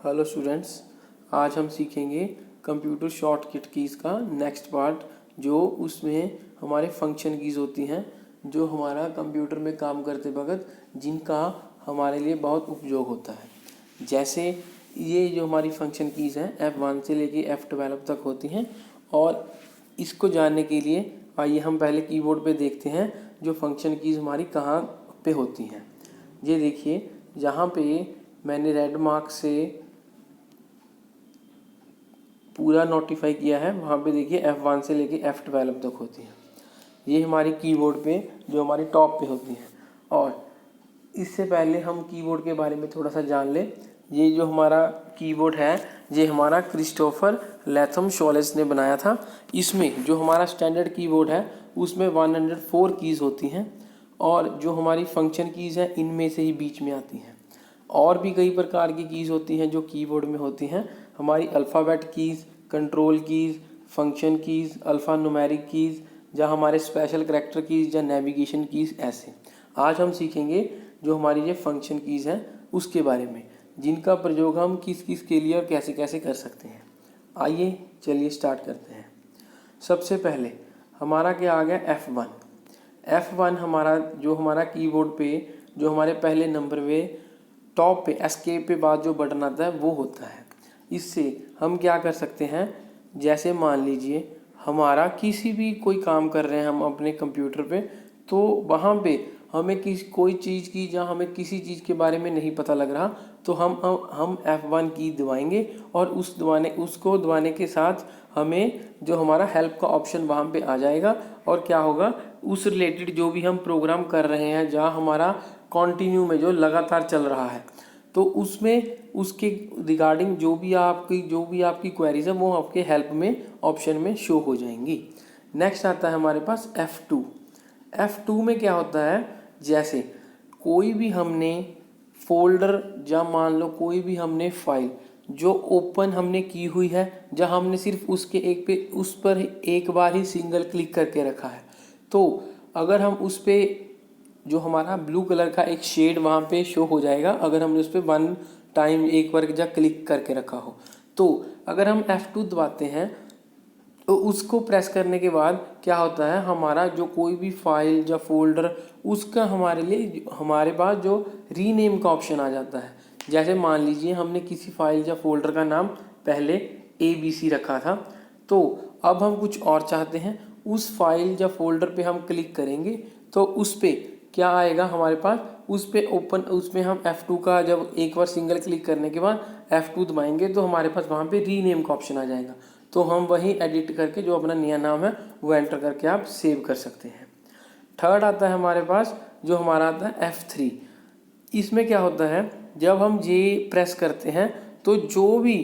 Hello students, आज हम सीखेंगे कंप्यूटर शॉर्टकट कीज़ का नेक्स्ट पार्ट, जो उसमें हमारे फंक्शन कीज़ होती हैं जो हमारा कंप्यूटर में काम करते वक्त जिनका हमारे लिए बहुत उपयोग होता है। जैसे ये जो हमारी फंक्शन कीज़ हैं F1 से लेके F12 तक होती हैं, और इसको जानने के लिए आइए हम पहले कीबोर्ड पे देखते हैं जो फंक्शन कीज़ हमारी कहाँ पे होती हैं। ये देखिए, जहाँ पे मैंने रेड मार्क से पूरा नोटिफाई किया है वहाँ पे देखिए F1 से लेके F12 तक होती हैं। ये हमारी कीबोर्ड पे जो हमारी टॉप पे होती हैं। और इससे पहले हम कीबोर्ड के बारे में थोड़ा सा जान लें। ये जो हमारा कीबोर्ड है ये हमारा क्रिस्टोफर लैथम शॉलेस ने बनाया था। इसमें जो हमारा स्टैंडर्ड कीबोर्ड है उसमें 104 कीज़ होती हैं, और जो हमारी फंक्शन कीज़ हैं इनमें से ही बीच में आती हैं। और भी कई प्रकार की कीज़ होती हैं जो कीबोर्ड में होती हैं। हमारी alphabet keys, control keys, function keys, alpha numeric keys, या हमारे स्पेशल करैक्टर कीज़ या नेविगेशन कीज़। ऐसे आज हम सीखेंगे जो हमारी ये फंक्शन कीज़ हैं उसके बारे में, जिनका प्रयोग हम किस किस के लिए और कैसे कैसे कर सकते हैं। आइए चलिए स्टार्ट करते हैं। सबसे पहले हमारा क्या आ गया F1। F1 हमारा कीबोर्ड पे जो हमारे पहले नंबर पे टॉप पे एस्केप पे बाद जो बटन आता है वो होता है। इससे हम क्या कर सकते हैं, जैसे मान लीजिए हमारा किसी भी कोई काम कर रहे हैं हम अपने कंप्यूटर पे, तो वहाँ पे हमें कोई चीज़ की जहाँ हमें किसी चीज़ के बारे में नहीं पता लग रहा, तो हम F1 की दबाएंगे, और उसको दबाने के साथ हमें जो हमारा हेल्प का ऑप्शन वहाँ पे आ जाएगा। और क्या होगा, उस रिलेटेड जो भी हम प्रोग्राम कर रहे हैं जहाँ हमारा कंटिन्यू में जो लगातार चल रहा है, तो उसमें उसके रिगार्डिंग जो भी आपकी क्वेरीज है वो आपके हेल्प में ऑप्शन में शो हो जाएंगी। नेक्स्ट आता है हमारे पास F2। F2 में क्या होता है, जैसे कोई भी हमने फोल्डर या मान लो कोई भी हमने फाइल जो ओपन हमने की हुई है, जहां हमने सिर्फ उस पर एक बार ही सिंगल क्लिक करके रखा है, तो अगर हम उस पर जो हमारा ब्लू कलर का एक शेड वहाँ पे शो हो जाएगा अगर हमने उस पर वन टाइम एक बार जब क्लिक करके रखा हो। तो अगर हम F2 दबाते हैं तो उसको प्रेस करने के बाद क्या होता है, हमारा जो कोई भी फाइल या फोल्डर उसका हमारे पास जो रीनेम का ऑप्शन आ जाता है। जैसे मान लीजिए हमने किसी फाइल या फोल्डर का नाम पहले ABC रखा था, तो अब हम कुछ और चाहते हैं, उस फाइल या फोल्डर पे हम क्लिक करेंगे तो उस पर क्या आएगा हमारे पास, उसमें हम F2 का जब एक बार सिंगल क्लिक करने के बाद F2 दबाएंगे तो हमारे पास वहाँ पे रीनेम का ऑप्शन आ जाएगा। तो हम वही एडिट करके जो अपना नया नाम है वो एंटर करके आप सेव कर सकते हैं। थर्ड आता है हमारे पास जो हमारा आता है F3। इसमें क्या होता है, जब हम ये प्रेस करते हैं तो जो भी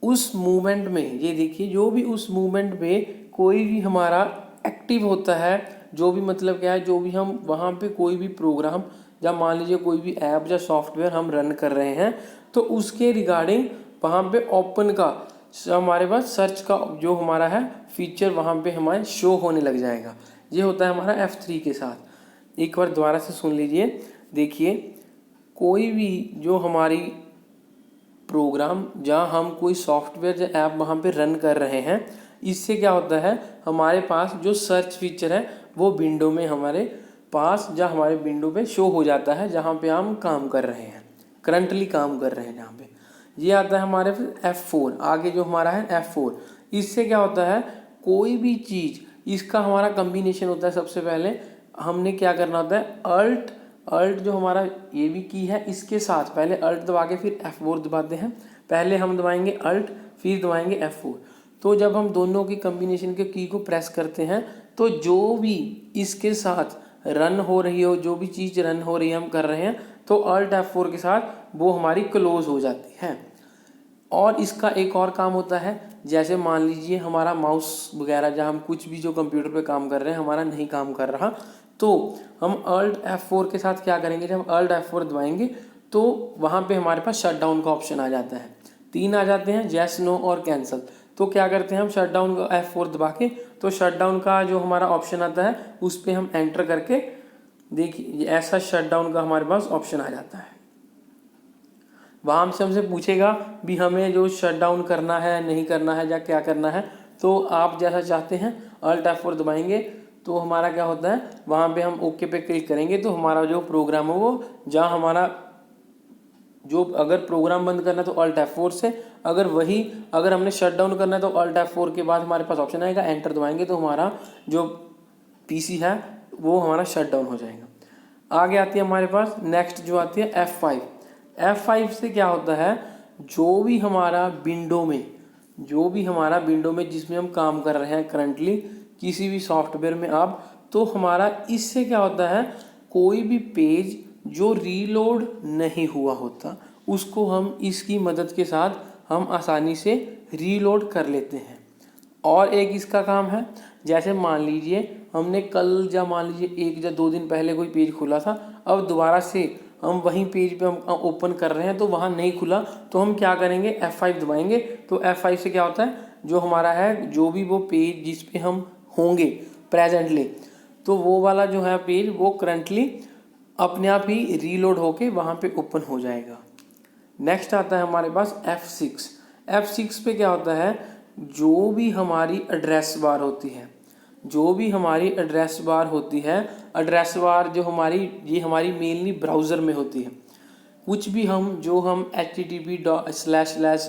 उस मूवमेंट में, ये देखिए, जो भी उस मूवमेंट में कोई भी हमारा एक्टिव होता है, जो भी मतलब क्या है, जो भी हम वहाँ पे कोई भी प्रोग्राम या मान लीजिए कोई भी ऐप या सॉफ्टवेयर हम रन कर रहे हैं, तो उसके रिगार्डिंग वहाँ पे ओपन का हमारे पास सर्च का जो हमारा है फीचर वहाँ पे हमारे शो होने लग जाएगा। ये होता है हमारा F3 के साथ। एक बार दोबारा से सुन लीजिए। देखिए, कोई भी जो हमारी प्रोग्राम जहाँ हम कोई सॉफ्टवेयर या ऐप वहाँ पे रन कर रहे हैं, इससे क्या होता है, हमारे पास जो सर्च फीचर है वो विंडो में हमारे पास या हमारे विंडो पे शो हो जाता है जहाँ पे हम काम कर रहे हैं, करंटली काम कर रहे हैं जहाँ पे। ये आता है हमारे F4। आगे जो हमारा है F4, इससे क्या होता है, कोई भी चीज़ इसका हमारा कम्बिनेशन होता है। सबसे पहले हमने क्या करना होता है, अल्ट जो हमारा ये भी की है, इसके साथ पहले अल्ट दबा के फिर F4 दबाते हैं। पहले हम दबाएंगे अल्ट, फिर दबाएंगे F4। तो जब हम दोनों की कम्बिनेशन के की को प्रेस करते हैं तो जो भी इसके साथ रन हो रही हो, जो भी चीज़ रन हो रही है हम कर रहे हैं, तो अल्ट F4 के साथ वो हमारी क्लोज हो जाती है। और इसका एक और काम होता है, जैसे मान लीजिए हमारा माउस वगैरह जहाँ हम कुछ भी जो कंप्यूटर पे काम कर रहे हैं हमारा नहीं काम कर रहा, तो हम अल्ट F4 के साथ क्या करेंगे, जब अल्ट F4 दबाएंगे तो वहाँ पे हमारे पास शट डाउन का ऑप्शन आ जाता है। 3 आ जाते हैं, येस, नो और कैंसिल। तो क्या करते हैं हम शट डाउन का F4 दबा के, तो शट डाउन का जो हमारा ऑप्शन आता है उस पर हम एंटर करके देखिए ऐसा शट डाउन का हमारे पास ऑप्शन आ जाता है। वहाँ से हमसे पूछेगा भी हमें जो शट डाउन करना है नहीं करना है या क्या करना है। तो आप जैसा चाहते हैं Alt F4 दबाएंगे तो हमारा क्या होता है, वहाँ पे हम ओके पे क्लिक करेंगे तो हमारा जो प्रोग्राम है वो जहाँ हमारा जो अगर प्रोग्राम बंद करना है तो Alt F4 से, अगर हमने शट डाउन करना है तो Alt F4 के बाद हमारे पास ऑप्शन आएगा, एंटर दबाएंगे तो हमारा जो पीसी है वो हमारा शट डाउन हो जाएगा। आगे आती है हमारे पास नेक्स्ट जो आती है F5। F5 से क्या होता है, जो भी हमारा विंडो में जिसमें हम काम कर रहे हैं करंटली किसी भी सॉफ्टवेयर में आप, तो हमारा इससे क्या होता है, कोई भी पेज जो रीलोड नहीं हुआ होता उसको हम इसकी मदद के साथ हम आसानी से रीलोड कर लेते हैं। और एक इसका काम है, जैसे मान लीजिए हमने कल या मान लीजिए 1 या 2 दिन पहले कोई पेज खुला था, अब दोबारा से हम वहीं पेज पे हम ओपन कर रहे हैं तो वहाँ नहीं खुला, तो हम क्या करेंगे, F5 दबाएंगे। तो F5 से क्या होता है, जो हमारा है जो भी वो पेज जिस पे हम होंगे प्रेजेंटली, तो वो वाला जो है पेज वो करंटली अपने आप ही रीलोड होके वहाँ पे ओपन हो जाएगा। नेक्स्ट आता है हमारे पास F6। F6 पे क्या होता है, जो भी हमारी एड्रेस बार होती है, एड्रेस बार जो हमारी मेनली ब्राउज़र में होती है। कुछ भी हम http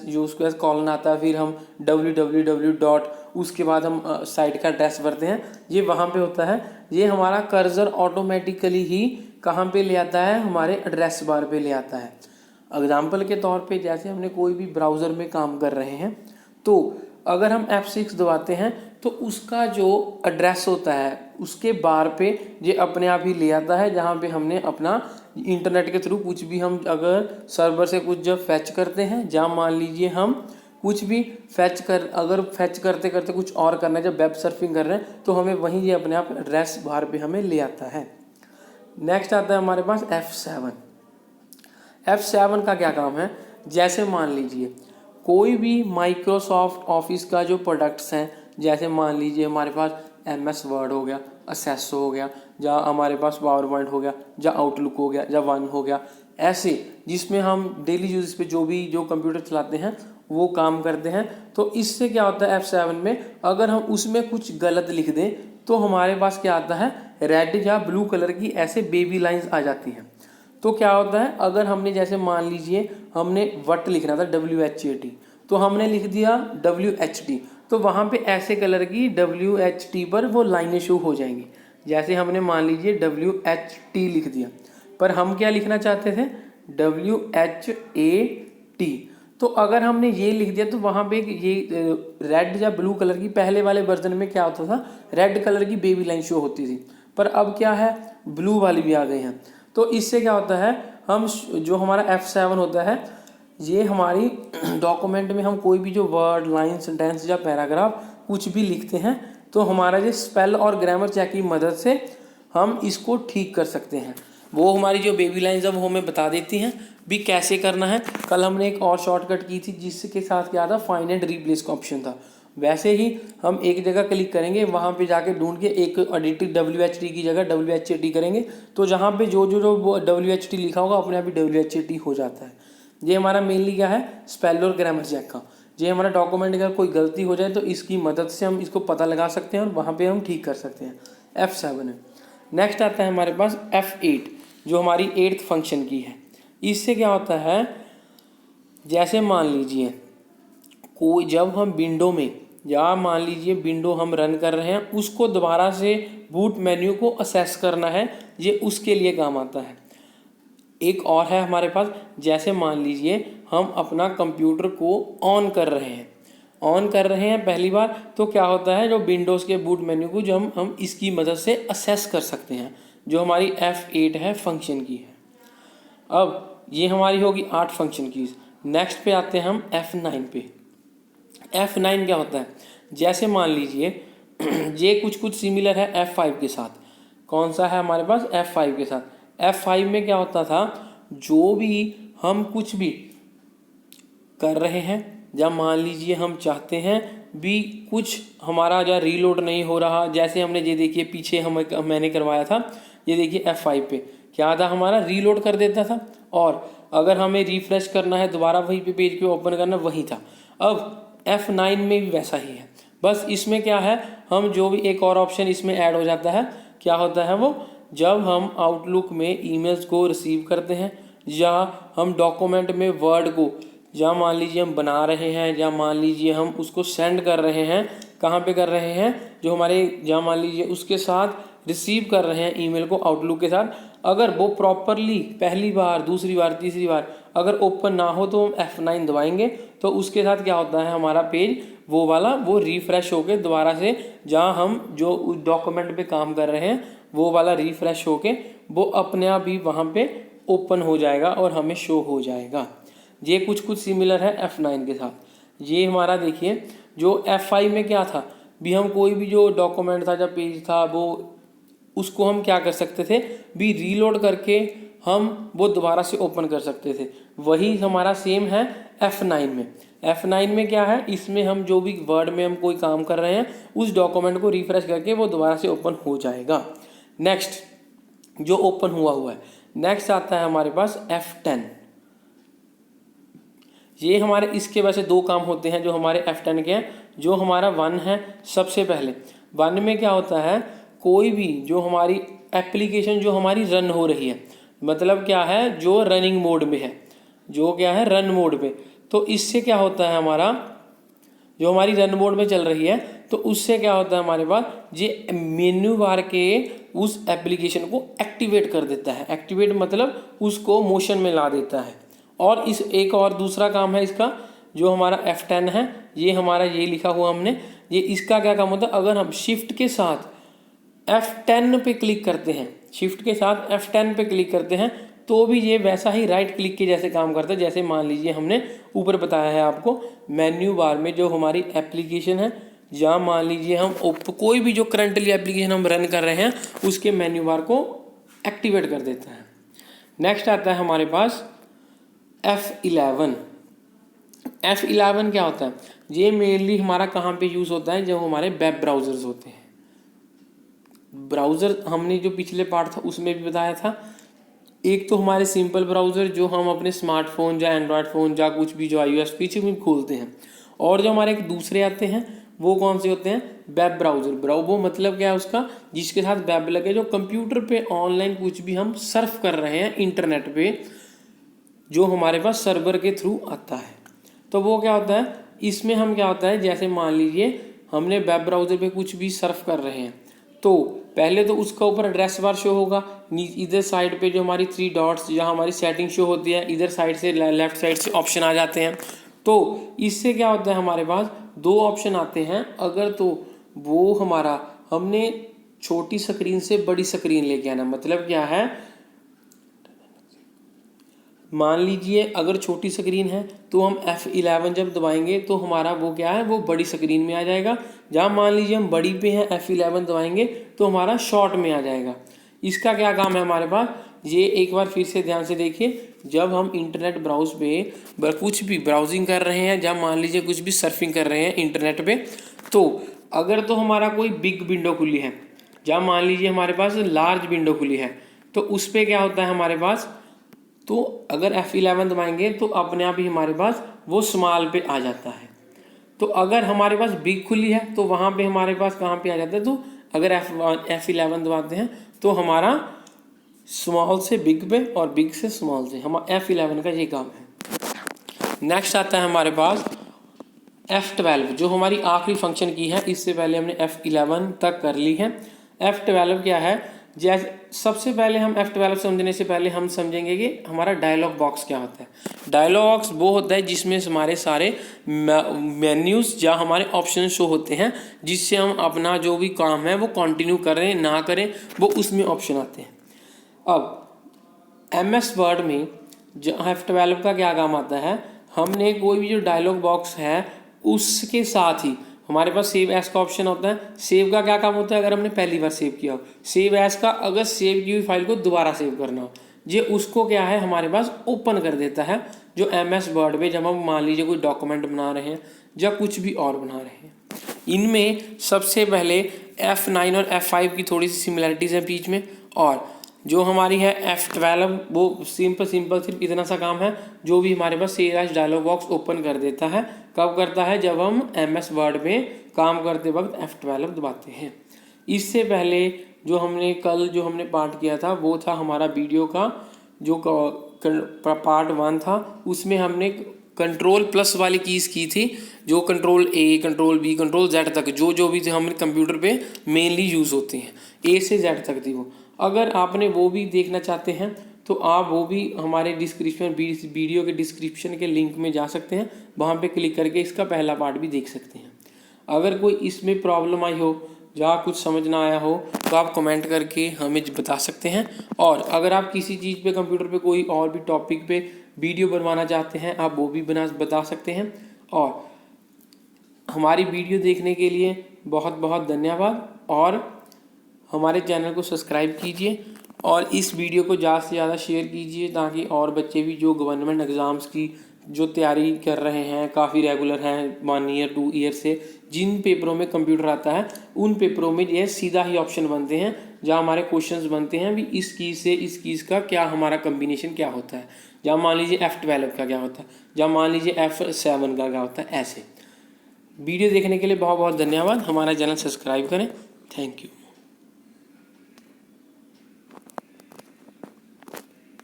जो उसके बाद कॉलन आता है, फिर हम www. उसके बाद हम साइट का एड्रेस भरते हैं, ये वहाँ पे होता है। ये हमारा कर्सर ऑटोमेटिकली ही कहाँ पे ले आता है, हमारे एड्रेस बार पे ले आता है। एग्जाम्पल के तौर पे जैसे हमने कोई भी ब्राउज़र में काम कर रहे हैं, तो अगर हम F6 दबाते हैं तो उसका जो एड्रेस होता है उसके बार पे ये अपने आप ही ले आता है, जहाँ पे हमने अपना इंटरनेट के थ्रू कुछ भी हम अगर सर्वर से कुछ जब फैच करते हैं, जहाँ मान लीजिए हम कुछ भी अगर फैच करते करते कुछ और करना है, जब वेब सर्फिंग कर रहे हैं तो हमें वहीं ये अपने आप एड्रेस बार पे हमें ले आता है। नेक्स्ट आता है हमारे पास F7। F7 का क्या काम है, जैसे मान लीजिए कोई भी माइक्रोसॉफ्ट ऑफिस का जो प्रोडक्ट्स हैं, जैसे मान लीजिए हमारे पास MS वर्ड हो गया, असेसो हो गया, या हमारे पास पावर पॉइंट हो गया, या आउटलुक हो गया, या वन हो गया, ऐसे जिसमें हम डेली यूज पे जो कंप्यूटर चलाते हैं वो काम करते हैं। तो इससे क्या होता है, F7 में अगर हम उसमें कुछ गलत लिख दें तो हमारे पास क्या आता है, रेड या ब्लू कलर की ऐसे बेबी लाइंस आ जाती हैं। तो क्या होता है, अगर हमने जैसे मान लीजिए हमने वट लिखना था WHAT, तो हमने लिख दिया WHT, तो वहाँ पे ऐसे कलर की WHT पर वो लाइनें शो हो जाएंगी। जैसे हमने मान लीजिए WHT लिख दिया, पर हम क्या लिखना चाहते थे, WHAT, तो अगर हमने ये लिख दिया तो वहाँ पे ये रेड या ब्लू कलर की, पहले वाले वर्जन में क्या होता था, रेड कलर की बेबी लाइन शो होती थी, पर अब क्या है, ब्लू वाली भी आ गई हैं। तो इससे क्या होता है, हम जो हमारा F7 होता है, ये हमारी डॉक्यूमेंट में हम कोई भी जो वर्ड, लाइन, सेंटेंस या पैराग्राफ कुछ भी लिखते हैं तो हमारा जो स्पेल और ग्रामर चेक की मदद से हम इसको ठीक कर सकते हैं। वो हमारी जो बेबी लाइन्स है वो हमें बता देती हैं भी कैसे करना है। कल हमने एक और शॉर्टकट की थी जिसके साथ क्या था, फाइंड एंड रिप्लेस का ऑप्शन था। वैसे ही हम एक जगह क्लिक करेंगे, वहाँ पे जाके ढूंढ के एक एडिटिव WHT की जगह WHAT करेंगे, तो जहाँ पे जो WHT लिखा होगा अपने आप ही WHAT हो जाता है। ये हमारा मेनली क्या है, स्पेल और ग्रामर चेक का। ये हमारा डॉक्यूमेंट का कोई गलती हो जाए तो इसकी मदद से हम इसको पता लगा सकते हैं और वहाँ पे हम ठीक कर सकते हैं। F7 है। नेक्स्ट आता है हमारे पास F8, जो हमारी 8th फंक्शन की है। इससे क्या होता है, जैसे मान लीजिए कोई जब हम विंडो में, या मान लीजिए विंडो हम रन कर रहे हैं, उसको दोबारा से बूट मेन्यू को असेस करना है, ये उसके लिए काम आता है। एक और है हमारे पास, जैसे मान लीजिए हम अपना कंप्यूटर को ऑन कर रहे हैं पहली बार, तो क्या होता है, जो विंडोज़ के बूट मेन्यू को जो हम इसकी मदद से असेस कर सकते हैं, जो हमारी F8 है फंक्शन की है। अब ये हमारी होगी 8 फंक्शन कीज। नेक्स्ट पे आते हैं हम F9 पे। F9 क्या होता है, जैसे मान लीजिए ये कुछ सिमिलर है F5 के साथ। कौन सा है हमारे पास, F5 के साथ। F5 में क्या होता था, जो भी हम कुछ भी कर रहे हैं, या मान लीजिए हम चाहते हैं भी कुछ हमारा या रीलोड नहीं हो रहा, जैसे हमने ये देखिए पीछे मैंने करवाया था, ये देखिए F5 पे क्या था, हमारा रीलोड कर देता था, और अगर हमें रिफ्रेश करना है दोबारा वही पे पेज को ओपन करना वही था। अब F9 में भी वैसा ही है, बस इसमें क्या है, हम जो भी एक और ऑप्शन इसमें ऐड हो जाता है, क्या होता है वो, जब हम आउटलुक में ईमेल्स को रिसीव करते हैं या हम डॉक्यूमेंट में वर्ड को, या मान लीजिए हम बना रहे हैं, या मान लीजिए हम उसको सेंड कर रहे हैं, कहाँ पे कर रहे हैं, जो हमारे, या मान लीजिए उसके साथ रिसीव कर रहे हैं ईमेल को आउटलुक के साथ, अगर वो प्रॉपरली पहली बार, दूसरी बार, तीसरी बार अगर ओपन ना हो तो हम F9 दबाएंगे, तो उसके साथ क्या होता है, हमारा पेज वो वाला वो रिफ़्रेश होके दोबारा से, जहाँ हम जो डॉक्यूमेंट पे काम कर रहे हैं वो वाला रिफ़्रेश होके वो अपने आप ही वहाँ पे ओपन हो जाएगा और हमें शो हो जाएगा। ये कुछ सिमिलर है F9 के साथ। ये हमारा देखिए जो F5 में क्या था, भी हम कोई भी जो डॉक्यूमेंट था, जब पेज था, वो उसको हम क्या कर सकते थे, भी रीलोड करके हम वो दोबारा से ओपन कर सकते थे। वही हमारा सेम है F9 में। F9 में क्या है, इसमें हम जो भी वर्ड में हम कोई काम कर रहे हैं उस डॉक्यूमेंट को रिफ्रेश करके वो दोबारा से ओपन हो जाएगा। नेक्स्ट जो ओपन हुआ है, नेक्स्ट आता है हमारे पास F10। ये हमारे इसके वैसे दो काम होते हैं जो हमारे F10 के हैं। जो हमारा 1 है, सबसे पहले 1 में क्या होता है, कोई भी जो हमारी एप्लीकेशन जो हमारी रन हो रही है, मतलब क्या है, जो रनिंग मोड में है, जो क्या है रन मोड पे, तो इससे क्या होता है, हमारा जो हमारी रन मोड में चल रही है, तो उससे क्या होता है हमारे पास, ये मेन्यू बार के उस एप्लीकेशन को एक्टिवेट कर देता है। एक्टिवेट मतलब उसको मोशन में ला देता है। और इस एक और दूसरा काम है इसका, जो हमारा F10 है, ये हमारा ये लिखा हुआ हमने, ये इसका क्या काम होता है, अगर हम शिफ्ट के साथ F10 पे क्लिक करते हैं, शिफ्ट के साथ F10 पे क्लिक करते हैं, तो भी ये वैसा ही राइट क्लिक के जैसे काम करता है। जैसे मान लीजिए हमने ऊपर बताया है आपको, मेन्यू बार में जो हमारी एप्लीकेशन है, या मान लीजिए हम कोई भी जो करंटली एप्लीकेशन हम रन कर रहे हैं उसके मेन्यू बार को एक्टिवेट कर देता है। नेक्स्ट आता है हमारे पास F11। F11 क्या होता है, ये मेनली हमारा कहाँ पे यूज़ होता है, जब हमारे वेब ब्राउज़र्स होते हैं। ब्राउज़र हमने जो पिछले पार्ट था उसमें भी बताया था, एक तो हमारे सिंपल ब्राउज़र जो हम अपने स्मार्टफोन या एंड्रॉयड फ़ोन या कुछ भी जो iOS पीछे भी खोलते हैं, और जो हमारे एक दूसरे आते हैं वो कौन से होते हैं, वेब ब्राउज़र। वो मतलब क्या है उसका, जिसके साथ वेब लगे, जो कंप्यूटर पे ऑनलाइन कुछ भी हम सर्फ कर रहे हैं इंटरनेट पे, जो हमारे पास सर्वर के थ्रू आता है। तो वो क्या होता है, इसमें हम क्या होता है, जैसे मान लीजिए हमने वेब ब्राउज़र पे कुछ भी सर्फ कर रहे हैं, तो पहले तो उसका ऊपर एड्रेस बार शो होगा, इधर साइड पे जो हमारी 3 डॉट्स जहाँ हमारी सेटिंग शो होती है, इधर साइड से लेफ्ट साइड से ऑप्शन आ जाते हैं। तो इससे क्या होता है, हमारे पास 2 ऑप्शन आते हैं। अगर तो वो हमारा, हमने छोटी स्क्रीन से बड़ी स्क्रीन लेके आना, मतलब क्या है, मान लीजिए अगर छोटी स्क्रीन है तो हम F11 जब दबाएंगे तो हमारा वो क्या है, वो बड़ी स्क्रीन में आ जाएगा। जहाँ मान लीजिए हम बड़ी पे हैं, F11 दबाएंगे तो हमारा शॉर्ट में आ जाएगा। इसका क्या काम है हमारे पास, ये एक बार फिर से ध्यान से देखिए। जब हम इंटरनेट ब्राउज पे कुछ भी ब्राउजिंग कर रहे हैं, जब मान लीजिए कुछ भी सर्फिंग कर रहे हैं इंटरनेट पे, तो अगर तो हमारा कोई बिग विंडो खुली है, जहाँ मान लीजिए हमारे पास लार्ज विंडो खुली है, तो उस पर क्या होता है हमारे पास, तो अगर F11 दबाएंगे तो अपने आप ही हमारे पास वो स्मॉल पे आ जाता है। तो अगर हमारे पास बिग खुली है तो वहाँ पे हमारे पास कहाँ पे आ जाता है, तो अगर F11 दबाते हैं तो हमारा स्मॉल से बिग पे और बिग से स्मॉल से, हम F11 का ये काम है। नेक्स्ट आता है हमारे पास F12, जो हमारी आखिरी फंक्शन की है। इससे पहले हमने F11 तक कर ली है। F12 क्या है, जैसे सबसे पहले हम F12 समझने से पहले हम समझेंगे कि हमारा डायलॉग बॉक्स क्या होता है। डायलॉग बॉक्स वो होता है जिसमें हमारे सारे मेन्यूज़ या हमारे ऑप्शन शो होते हैं, जिससे हम अपना जो भी काम है वो कंटिन्यू करें ना करें, वो उसमें ऑप्शन आते हैं। अब MS वर्ड में जो F12 का क्या काम आता है, हमने कोई भी जो डायलॉग बॉक्स है उसके साथ ही हमारे पास सेव एज का ऑप्शन होता है। सेव का क्या काम होता है, अगर हमने पहली बार सेव किया हो, सेव एज का अगर सेव की हुई फाइल को दोबारा सेव करना हो, ये उसको क्या है हमारे पास ओपन कर देता है। जो MS वर्ड में जब हम मान लीजिए कोई डॉक्यूमेंट बना रहे हैं या कुछ भी और बना रहे हैं, इनमें सबसे पहले F9 और F5 की थोड़ी सी सिमिलरिटीज़ हैं बीच में, और जो हमारी है F12 वो सिंपल सिर्फ इतना सा काम है, जो भी हमारे पास save as dialog box open कर देता है। कब करता है? जब हम MS वर्ड में काम करते वक्त F12 दबाते हैं। इससे पहले जो हमने पार्ट किया था वो था हमारा वीडियो का जो पार्ट 1 था, उसमें हमने कंट्रोल प्लस वाली कीज़ की थी, जो control A, control B, control Z तक जो भी हमारे कंप्यूटर पे मेनली यूज़ होते हैं, A से Z तक थी वो। अगर आपने वो भी देखना चाहते हैं तो आप वो भी हमारे वीडियो के डिस्क्रिप्शन के लिंक में जा सकते हैं, वहाँ पे क्लिक करके इसका पहला पार्ट भी देख सकते हैं। अगर कोई इसमें प्रॉब्लम आई हो या कुछ समझ ना आया हो तो आप कमेंट करके हमें बता सकते हैं। और अगर आप किसी चीज़ पे कंप्यूटर पे कोई और भी टॉपिक पे वीडियो बनवाना चाहते हैं, आप वो भी बता सकते हैं। और हमारी वीडियो देखने के लिए बहुत बहुत धन्यवाद, और हमारे चैनल को सब्सक्राइब कीजिए और इस वीडियो को ज़्यादा से ज़्यादा शेयर कीजिए, ताकि और बच्चे भी जो गवर्नमेंट एग्ज़ाम्स की जो तैयारी कर रहे हैं, काफ़ी रेगुलर हैं 1 ईयर 2 ईयर से, जिन पेपरों में कंप्यूटर आता है उन पेपरों में ये सीधा ही ऑप्शन बनते हैं, जहाँ हमारे क्वेश्चंस बनते हैं भी इस कीज़ से इस कीज़ का क्या हमारा कम्बिनेशन क्या होता है, जहाँ मान लीजिए F12 का क्या होता है, जहाँ मान लीजिए F7 का क्या होता है। ऐसे वीडियो देखने के लिए बहुत बहुत धन्यवाद। हमारा चैनल सब्सक्राइब करें। Thank you.